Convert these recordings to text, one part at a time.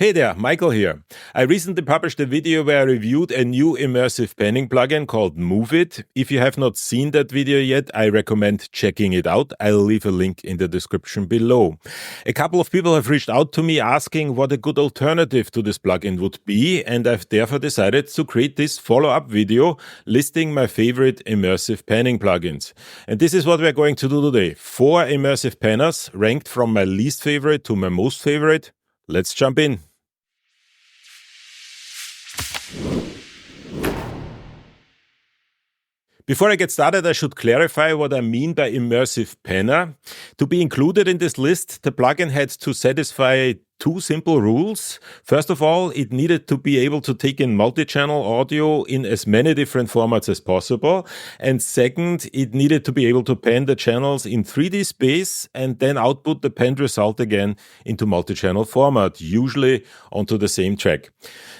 Hey there, Michael here. I recently published a video where I reviewed a new immersive panning plugin called Move It. If you have not seen that video yet, I recommend checking it out. I'll leave a link in the description below. A couple of people have reached out to me asking what a good alternative to this plugin would be, and I've therefore decided to create this follow-up video listing my favorite immersive panning plugins. And this is what we're going to do today. 4 immersive panners ranked from my least favorite to my most favorite. Let's jump in. Before I get started, I should clarify what I mean by immersive panner. To be included in this list, the plugin had to satisfy 2 simple rules. First of all, it needed to be able to take in multi-channel audio in as many different formats as possible. And second, it needed to be able to pan the channels in 3D space and then output the panned result again into multi-channel format, usually onto the same track.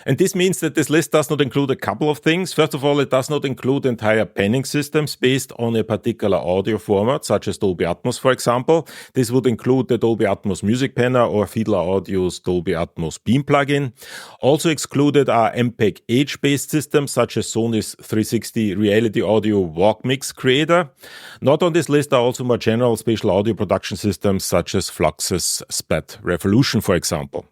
And this means that this list does not include a couple of things. First of all, it does not include entire panning systems based on a particular audio format, such as Dolby Atmos, for example. This would include the Dolby Atmos Music Panner or Fiedler Audio's Dolby Atmos Beam plugin. Also excluded are MPEG-H-based systems, such as Sony's 360 Reality Audio Walk Mix Creator. Not on this list are also more general spatial audio production systems, such as Fluxus SPAT Revolution, for example.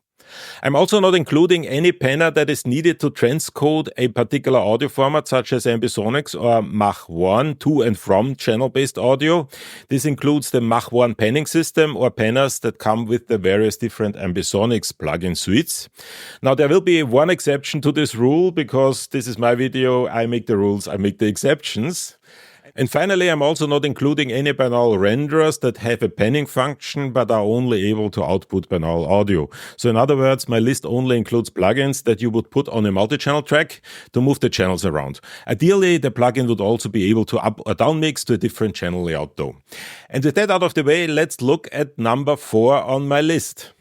I'm also not including any panner that is needed to transcode a particular audio format such as Ambisonics or Mach 1 to and from channel-based audio. This includes the Mach 1 panning system or panners that come with the various different Ambisonics plugin suites. Now there will be one exception to this rule because this is my video. I make the rules, I make the exceptions. And finally, I'm also not including any binaural renderers that have a panning function but are only able to output binaural audio. So in other words, my list only includes plugins that you would put on a multi-channel track to move the channels around. Ideally, the plugin would also be able to up or down mix to a different channel layout though. And with that out of the way, let's look at number 4 on my list.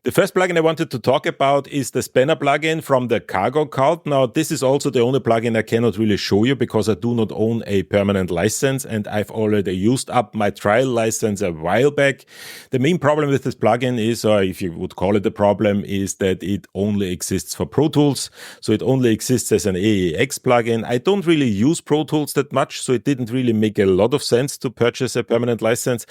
The first plugin I wanted to talk about is the Spanner plugin from the Cargo Cult. Now, this is also the only plugin I cannot really show you because I do not own a permanent license and I've already used up my trial license a while back. The main problem with this plugin is, or if you would call it a problem, is that it only exists for Pro Tools. So it only exists as an AAX plugin. I don't really use Pro Tools that much, so it didn't really make a lot of sense to purchase a permanent license.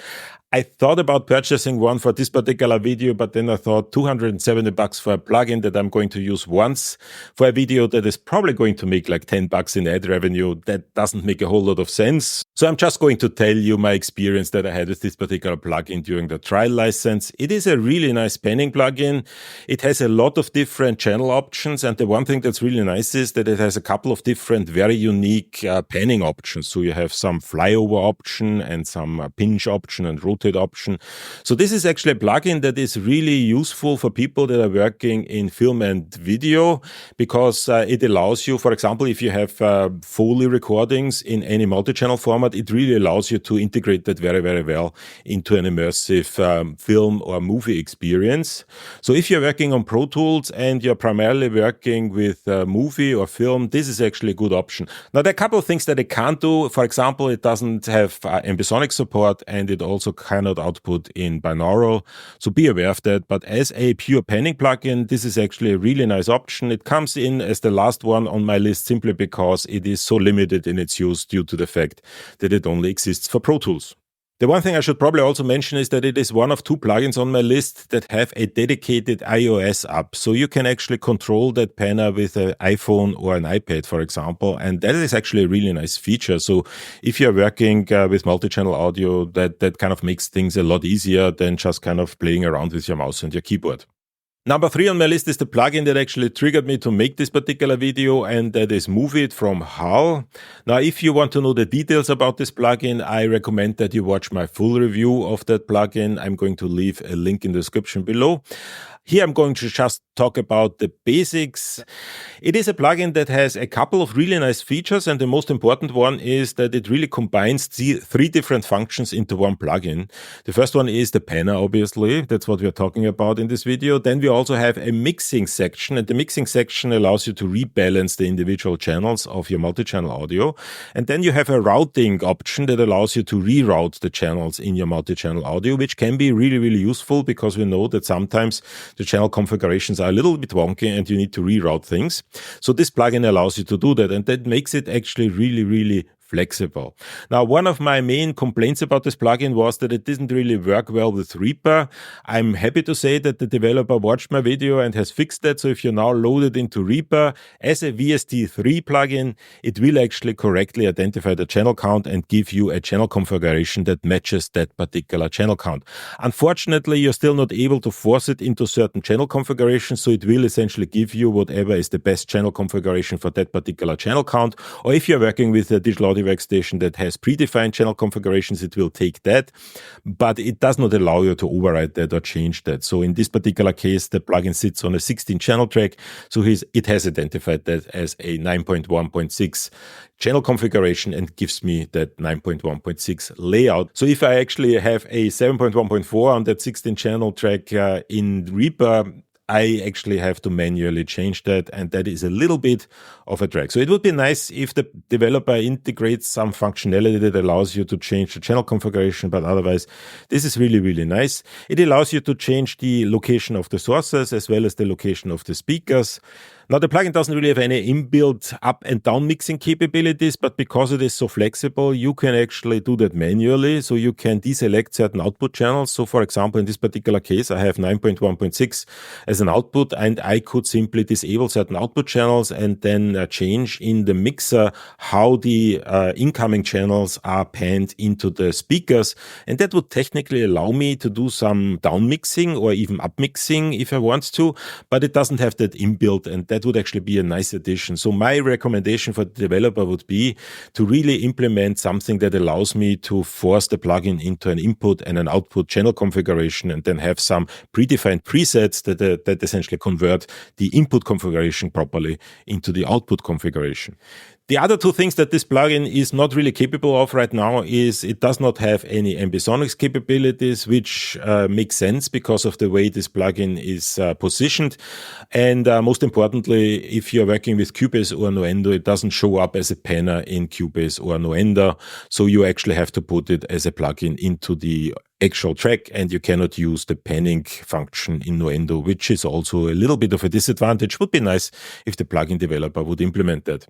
I thought about purchasing one for this particular video, but then I thought $270 for a plugin that I'm going to use once for a video that is probably going to make like $10 in ad revenue. That doesn't make a whole lot of sense. So I'm just going to tell you my experience that I had with this particular plugin during the trial license. It is a really nice panning plugin. It has a lot of different channel options. And the one thing that's really nice is that it has a couple of different, very unique panning options. So you have some flyover option and some pinch option and rotate option. So this is actually a plugin that is really useful for people that are working in film and video because it allows you, for example, if you have Foley recordings in any multi-channel format, it really allows you to integrate that very, very well into an immersive film or movie experience. So if you're working on Pro Tools and you're primarily working with movie or film, this is actually a good option. Now, there are a couple of things that it can't do. For example, it doesn't have Ambisonics support and it also cannot output in binaural. So be aware of that. But as a pure panning plugin, this is actually a really nice option. It comes in as the last one on my list simply because it is so limited in its use due to the fact that it only exists for Pro Tools. The one thing I should probably also mention is that it is one of 2 plugins on my list that have a dedicated iOS app. So you can actually control that panner with an iPhone or an iPad, for example. And that is actually a really nice feature. So if you're working with multi-channel audio, that kind of makes things a lot easier than just kind of playing around with your mouse and your keyboard. Number 3 on my list is the plugin that actually triggered me to make this particular video, and that is Move It from HAL. Now, if you want to know the details about this plugin, I recommend that you watch my full review of that plugin. I'm going to leave a link in the description below. Here I'm going to just talk about the basics. It is a plugin that has a couple of really nice features, and the most important one is that it really combines 3 different functions into one plugin. The first one is the panner, obviously. That's what we're talking about in this video. Then we also have a mixing section, and the mixing section allows you to rebalance the individual channels of your multi-channel audio. And then you have a routing option that allows you to reroute the channels in your multi-channel audio, which can be really, really useful because we know that sometimes the channel configurations are a little bit wonky and you need to reroute things. So this plugin allows you to do that, and that makes it actually really, really flexible. Now, one of my main complaints about this plugin was that it didn't really work well with Reaper. I'm happy to say that the developer watched my video and has fixed that. So if you now load it into Reaper as a VST3 plugin, it will actually correctly identify the channel count and give you a channel configuration that matches that particular channel count. Unfortunately, you're still not able to force it into certain channel configurations. So it will essentially give you whatever is the best channel configuration for that particular channel count. Or if you're working with a digital audio workstation that has predefined channel configurations, it will take that, but it does not allow you to override that or change that. So in this particular case, the plugin sits on a 16 channel track, so it has identified that as a 9.1.6 channel configuration and gives me that 9.1.6 layout. So if I actually have a 7.1.4 on that 16 channel track in Reaper, I actually have to manually change that, and that is a little bit of a drag. So it would be nice if the developer integrates some functionality that allows you to change the channel configuration, but otherwise, this is really, really nice. It allows you to change the location of the sources as well as the location of the speakers. Now, the plugin doesn't really have any inbuilt up and down mixing capabilities, but because it is so flexible, you can actually do that manually. So you can deselect certain output channels. So for example, in this particular case, I have 9.1.6 as an output, and I could simply disable certain output channels and then change in the mixer how the incoming channels are panned into the speakers. And that would technically allow me to do some down mixing or even up mixing if I want to, but it doesn't have that inbuilt, and that would actually be a nice addition. So my recommendation for the developer would be to really implement something that allows me to force the plugin into an input and an output channel configuration, and then have some predefined presets that essentially convert the input configuration properly into the output configuration. The other two things that this plugin is not really capable of right now is it does not have any ambisonics capabilities, which makes sense because of the way this plugin is positioned. And most importantly, if you're working with Cubase or Nuendo, it doesn't show up as a panner in Cubase or Nuendo. So you actually have to put it as a plugin into the actual track, and you cannot use the panning function in Nuendo, which is also a little bit of a disadvantage. Would be nice if the plugin developer would implement that.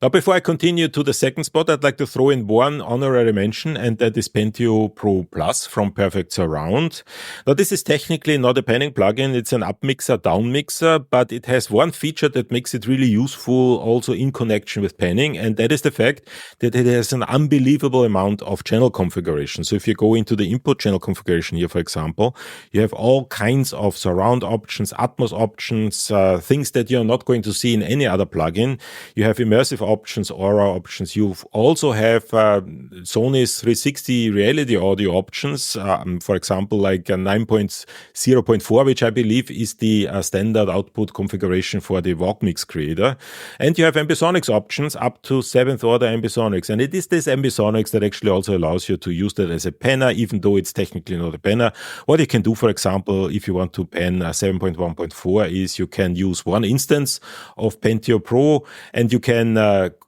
Now, before I continue to the second spot, I'd like to throw in one honorary mention, and that is Pentio Pro Plus from Perfect Surround. Now, this is technically not a panning plugin. It's an upmixer, downmixer, but it has one feature that makes it really useful also in connection with panning, and that is the fact that it has an unbelievable amount of channel configuration. So if you go into the input channel configuration here, for example, you have all kinds of surround options, Atmos options, things that you're not going to see in any other plugin. You have immersive options, aura options. You also have Sony's 360 reality audio options, for example, like a 9.0.4, which I believe is the standard output configuration for the Walkmix creator. And you have ambisonics options up to 7th order ambisonics. And it is this ambisonics that actually also allows you to use that as a panner, even though it's technically not a panner. What you can do, for example, if you want to pan 7.1.4 is you can use one instance of Pentio Pro, and you can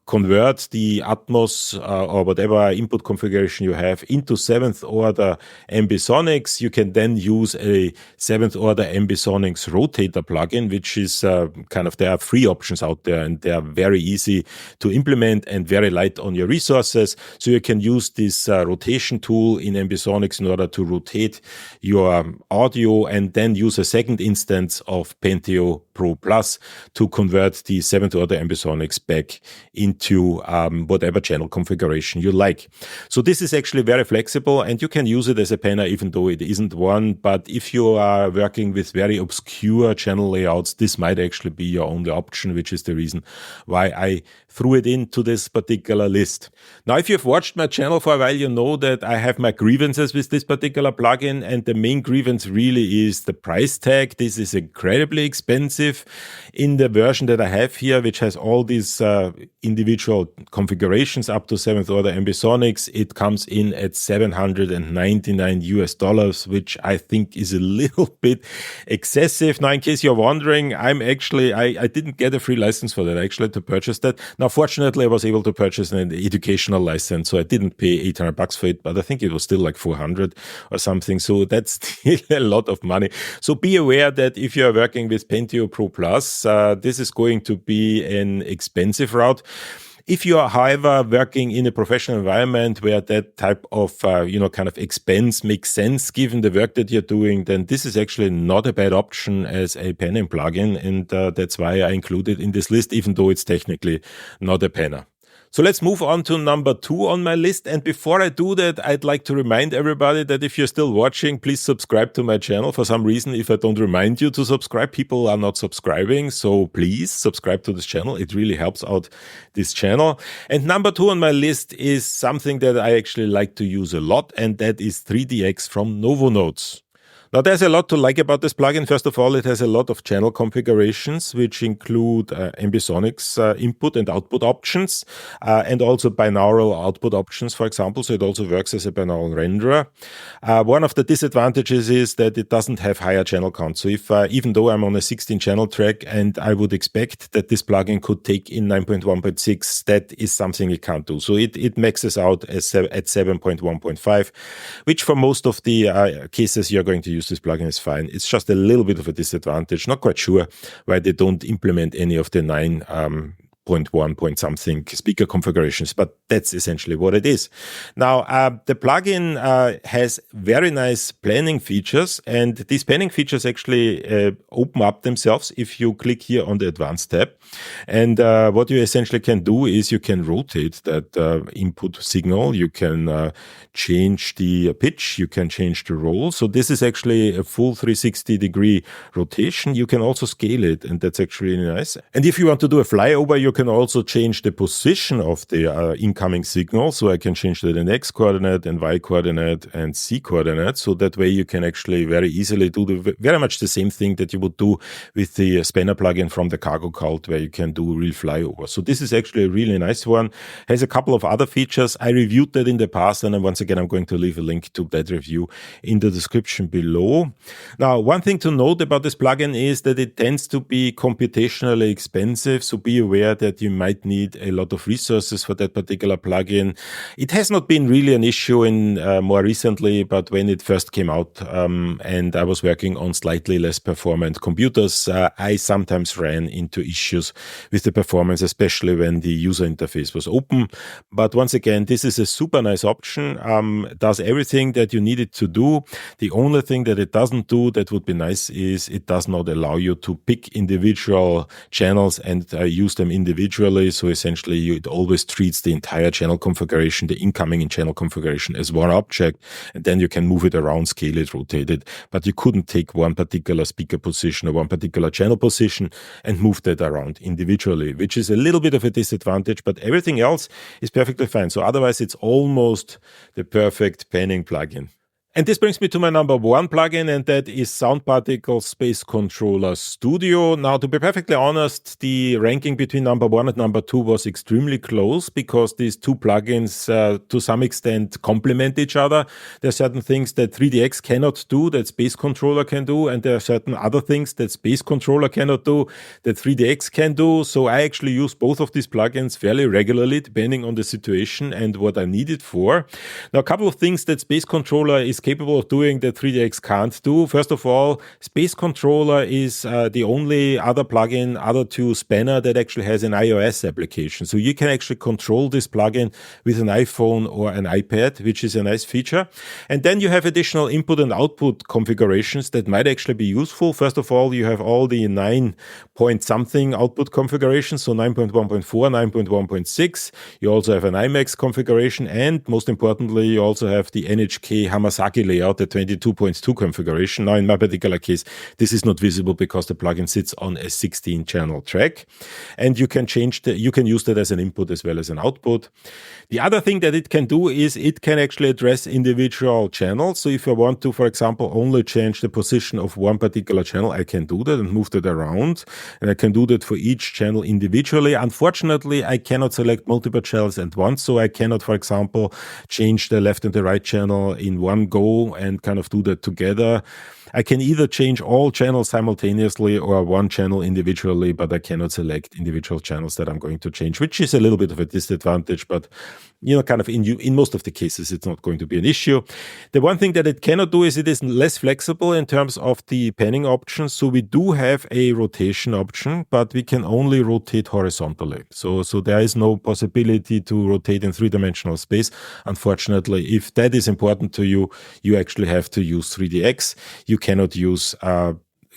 convert the Atmos or whatever input configuration you have into 7th order ambisonics. You can then use a 7th order ambisonics rotator plugin, which is there are 3 options out there, and they are very easy to implement and very light on your resources. So you can use this rotation tool in ambisonics in order to rotate your audio, and then use a second instance of Pentio Pro Plus to convert the 7th order ambisonics back into whatever channel configuration you like. So this is actually very flexible, and you can use it as a panner even though it isn't one. But if you are working with very obscure channel layouts, this might actually be your only option, which is the reason why I threw it into this particular list. Now, if you've watched my channel for a while, you know that I have my grievances with this particular plugin, and the main grievance really is the price tag. This is incredibly expensive. In the version that I have here, which has all these individual configurations up to 7th order ambisonics, it comes in at $799, which I think is a little bit excessive. Now, in case you're wondering, I didn't get a free license for that, actually, to purchase that. Now, fortunately, I was able to purchase an educational license, so I didn't pay $800 for it, but I think it was still like $400 or something. So that's still a lot of money. So be aware that if you are working with Pentio Pro Plus, this is going to be an expensive route. If you are, however, working in a professional environment where that type of, kind of expense makes sense given the work that you're doing, then this is actually not a bad option as a panning plugin. And that's why I include it in this list, even though it's technically not a panner. So let's move on to number 2 on my list. And before I do that, I'd like to remind everybody that if you're still watching, please subscribe to my channel. For some reason, if I don't remind you to subscribe, people are not subscribing. So please subscribe to this channel. It really helps out this channel. And number 2 on my list is something that I actually like to use a lot, and that is 3DX from Novonodes. Now, there's a lot to like about this plugin. First of all, it has a lot of channel configurations, which include ambisonics input and output options, and also binaural output options, for example. So it also works as a binaural renderer. One of the disadvantages is that it doesn't have higher channel count. So if even though I'm on a 16-channel track and I would expect that this plugin could take in 9.1.6, that is something it can't do. So it maxes out at 7.1.5, which for most of the cases you're going to use this plugin is fine. It's just a little bit of a disadvantage. Not quite sure why they don't implement any of the 9.1 point something speaker configurations, but that's essentially what it is. Now, the plugin has very nice planning features, and these planning features actually open up themselves if you click here on the advanced tab. And what you essentially can do is you can rotate that input signal. You can change the pitch. You can change the roll. So this is actually a full 360-degree rotation. You can also scale it, and that's actually really nice. And if you want to do a flyover, you can also change the position of the incoming signal. So I can change that in X coordinate and Y coordinate and Z coordinate. So that way you can actually very easily do very much the same thing that you would do with the spanner plugin from the Cargo Cult, where you can do real flyover. So this is actually a really nice one. Has a couple of other features. I reviewed that in the past, and once again, I'm going to leave a link to that review in the description below. Now, one thing to note about this plugin is that it tends to be computationally expensive. So be aware that you might need a lot of resources for that particular plugin. It has not been really an issue in more recently, but when it first came out and I was working on slightly less performant computers, I sometimes ran into issues with the performance, especially when the user interface was open. But once again, this is a super nice option. Does everything that you need it to do. The only thing that it doesn't do that would be nice is it does not allow you to pick individual channels and use them individually. So essentially, it always treats the entire channel configuration, the incoming in channel configuration, as one object, and then you can move it around, scale it, rotate it. But you couldn't take one particular speaker position or one particular channel position and move that around individually, which is a little bit of a disadvantage, but everything else is perfectly fine. So otherwise, it's almost the perfect panning plugin. And this brings me to my number 1 plugin, and that is Sound Particle Space Controller Studio. Now, to be perfectly honest, the ranking between number 1 and number 2 was extremely close because these two plugins to some extent complement each other. There are certain things that 3DX cannot do that Space Controller can do, and there are certain other things that Space Controller cannot do that 3DX can do. So I actually use both of these plugins fairly regularly, depending on the situation and what I need it for. Now, a couple of things that Space Controller is capable of doing that 3DX can't do. First of all, Space Controller is the only other plugin other to Spanner that actually has an iOS application. So you can actually control this plugin with an iPhone or an iPad, which is a nice feature. And then you have additional input and output configurations that might actually be useful. First of all, you have all the 9 point something output configurations, so 9.1.4, 9.1.6. You also have an IMAX configuration, and most importantly, you also have the NHK Hamasaki buggy layout, the 22.2 configuration. Now, in my particular case, this is not visible because the plugin sits on a 16-channel track, and you can use that as an input as well as an output. The other thing that it can do is it can actually address individual channels. So if I want to, for example, only change the position of one particular channel, I can do that and move that around. And I can do that for each channel individually. Unfortunately, I cannot select multiple channels at once. So I cannot, for example, change the left and the right channel in one go and kind of do that together. I can either change all channels simultaneously or one channel individually, but I cannot select individual channels that I'm going to change, which is a little bit of a disadvantage, but kind of in most of the cases, it's not going to be an issue. The one thing that it cannot do is it is less flexible in terms of the panning options. So we do have a rotation option, but we can only rotate horizontally. So there is no possibility to rotate in three-dimensional space. Unfortunately, if that is important to you, you actually have to use 3DX.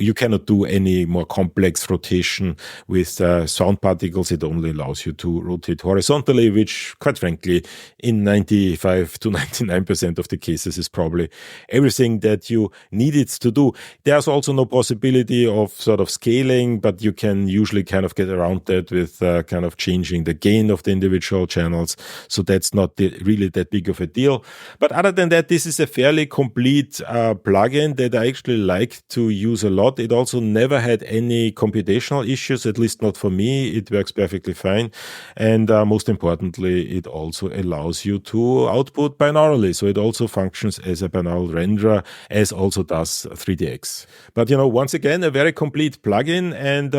You cannot do any more complex rotation with sound particles. It only allows you to rotate horizontally, which, quite frankly, in 95 to 99% of the cases is probably everything that you need it to do. There's also no possibility of sort of scaling, but you can usually kind of get around that with kind of changing the gain of the individual channels. So that's not really that big of a deal. But other than that, this is a fairly complete plugin that I actually like to use a lot. It also never had any computational issues, at least not for me. It works perfectly fine. And most importantly, it also allows you to output binaurally. So it also functions as a binaural renderer, as also does 3DX. But, once again, a very complete plugin. And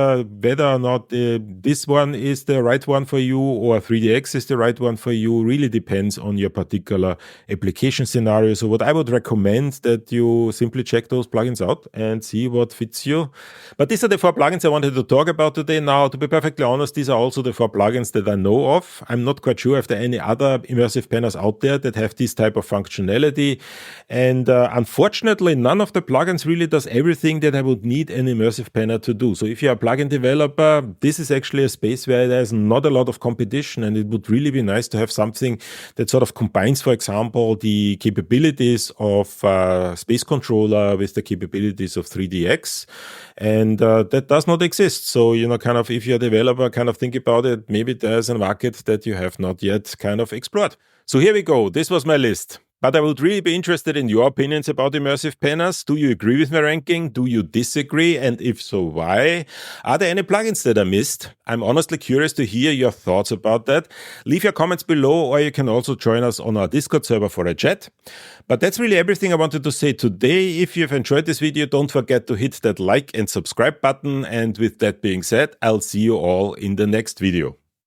whether or not this one is the right one for you or 3DX is the right one for you really depends on your particular application scenario. So what I would recommend that you simply check those plugins out and see what fits you. But these are the 4 plugins I wanted to talk about today. Now, to be perfectly honest, these are also the 4 plugins that I know of. I'm not quite sure if there are any other immersive panners out there that have this type of functionality. And unfortunately, none of the plugins really does everything that I would need an immersive panner to do. So if you're a plugin developer, this is actually a space where there's not a lot of competition, and it would really be nice to have something that sort of combines, for example, the capabilities of Space Controller with the capabilities of 3DX. And that does not exist. So, kind of if you're a developer, kind of think about it. Maybe there's a market that you have not yet kind of explored. So here we go. This was my list. But I would really be interested in your opinions about immersive panners. Do you agree with my ranking? Do you disagree? And if so, why? Are there any plugins that I missed? I'm honestly curious to hear your thoughts about that. Leave your comments below, or you can also join us on our Discord server for a chat. But that's really everything I wanted to say today. If you've enjoyed this video, don't forget to hit that like and subscribe button. And with that being said, I'll see you all in the next video.